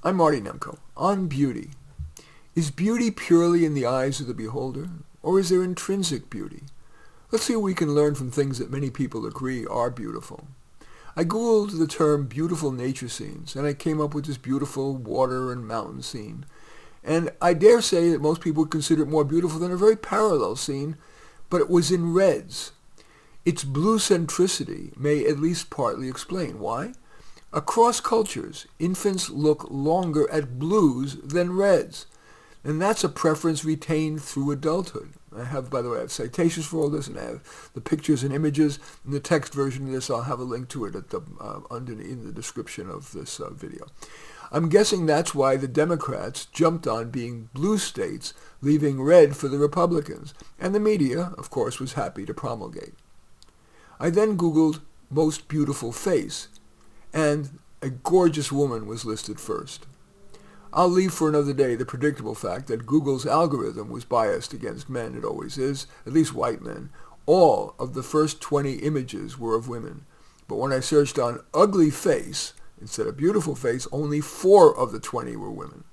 I'm Marty Nemko. On beauty. Is beauty purely in the eyes of the beholder, or is there intrinsic beauty? Let's see what we can learn from things that many people agree are beautiful. I googled the term beautiful nature scenes, and I came up with this beautiful water and mountain scene. And I dare say that most people would consider it more beautiful than a very parallel scene, but it was in reds. Its blue centricity may at least partly explain why. Across cultures, infants look longer at blues than reds, and that's a preference retained through adulthood. I have, by the way, I have citations for all this, and I have the pictures and images. In the text version of this, I'll have a link to it at the in the description of this video. I'm guessing that's why the Democrats jumped on being blue states, leaving red for the Republicans, and the media, of course, was happy to promulgate. I then Googled most beautiful face, and a gorgeous woman was listed first. I'll leave for another day the predictable fact that Google's algorithm was biased against men. It always is, at least white men. All of the first 20 images were of women. But when I searched on ugly face instead of beautiful face, only 4 of the 20 were women.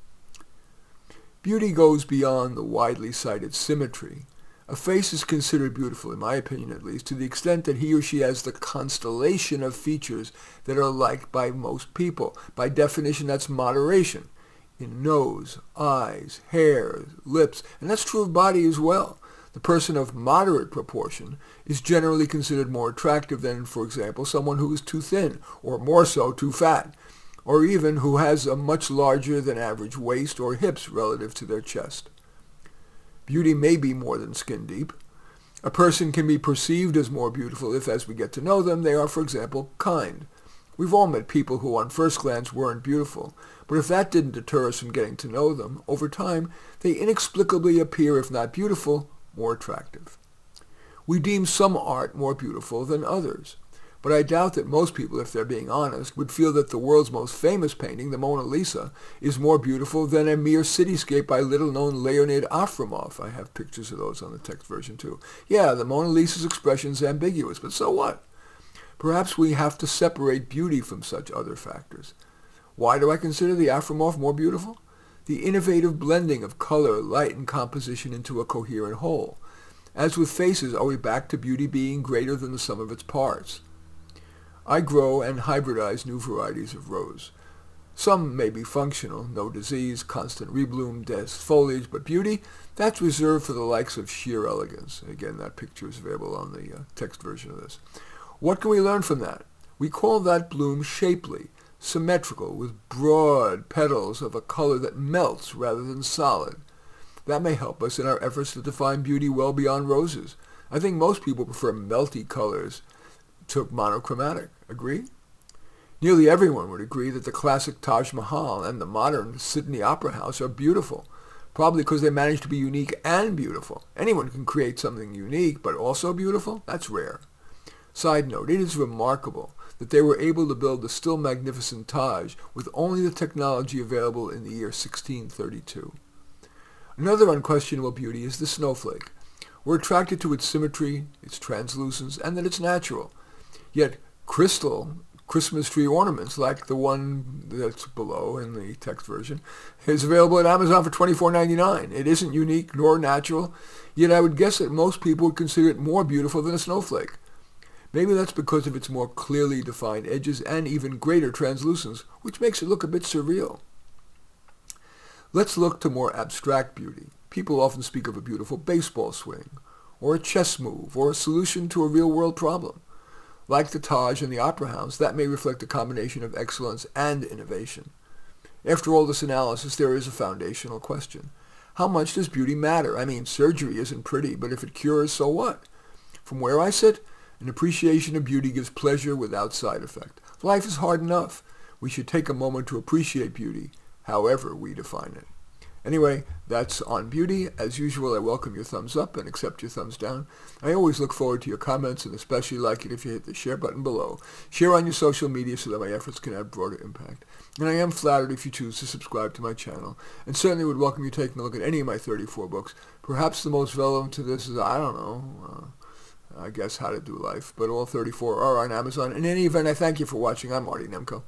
Beauty goes beyond the widely cited symmetry. A face is considered beautiful, in my opinion at least, to the extent that he or she has the constellation of features that are liked by most people. By definition, that's moderation in nose, eyes, hair, lips, and that's true of body as well. The person of moderate proportion is generally considered more attractive than, for example, someone who is too thin, or more so, too fat, or even who has a much larger than average waist or hips relative to their chest. Beauty may be more than skin deep. A person can be perceived as more beautiful if, as we get to know them, they are, for example, kind. We've all met people who on first glance weren't beautiful, but if that didn't deter us from getting to know them, over time, they inexplicably appear, if not beautiful, more attractive. We deem some art more beautiful than others, but I doubt that most people, if they're being honest, would feel that the world's most famous painting, the Mona Lisa, is more beautiful than a mere cityscape by little-known Leonid Afremov. I have pictures of those on the text version too. Yeah, the Mona Lisa's expression is ambiguous, but so what? Perhaps we have to separate beauty from such other factors. Why do I consider the Afremov more beautiful? The innovative blending of color, light, and composition into a coherent whole. As with faces, are we back to beauty being greater than the sum of its parts? I grow and hybridize new varieties of rose. Some may be functional, no disease, constant rebloom, dense foliage, but beauty, that's reserved for the likes of sheer elegance. Again, that picture is available on the text version of this. What can we learn from that? We call that bloom shapely, symmetrical, with broad petals of a color that melts rather than solid. That may help us in our efforts to define beauty well beyond roses. I think most people prefer melty colors to monochromatic. Agree? Nearly everyone would agree that the classic Taj Mahal and the modern Sydney Opera House are beautiful, probably because they managed to be unique and beautiful. Anyone can create something unique, but also beautiful? That's rare. Side note, it is remarkable that they were able to build the still magnificent Taj with only the technology available in the year 1632. Another unquestionable beauty is the snowflake. We're attracted to its symmetry, its translucence, and that it's natural. Yet crystal Christmas tree ornaments, like the one that's below in the text version, is available at Amazon for $24.99. It isn't unique nor natural, yet I would guess that most people would consider it more beautiful than a snowflake. Maybe that's because of its more clearly defined edges and even greater translucence, which makes it look a bit surreal. Let's look to more abstract beauty. People often speak of a beautiful baseball swing, or a chess move, or a solution to a real-world problem. Like the Taj and the Opera House, that may reflect a combination of excellence and innovation. After all this analysis, there is a foundational question. How much does beauty matter? I mean, surgery isn't pretty, but if it cures, so what? From where I sit, an appreciation of beauty gives pleasure without side effect. Life is hard enough. We should take a moment to appreciate beauty, however we define it. Anyway, that's on beauty. As usual, I welcome your thumbs up and accept your thumbs down. I always look forward to your comments and especially like it if you hit the share button below. Share on your social media so that my efforts can have broader impact. And I am flattered if you choose to subscribe to my channel. And certainly would welcome you taking a look at any of my 34 books. Perhaps the most relevant to this is, I guess, How to Do Life. But all 34 are on Amazon. In any event, I thank you for watching. I'm Marty Nemko.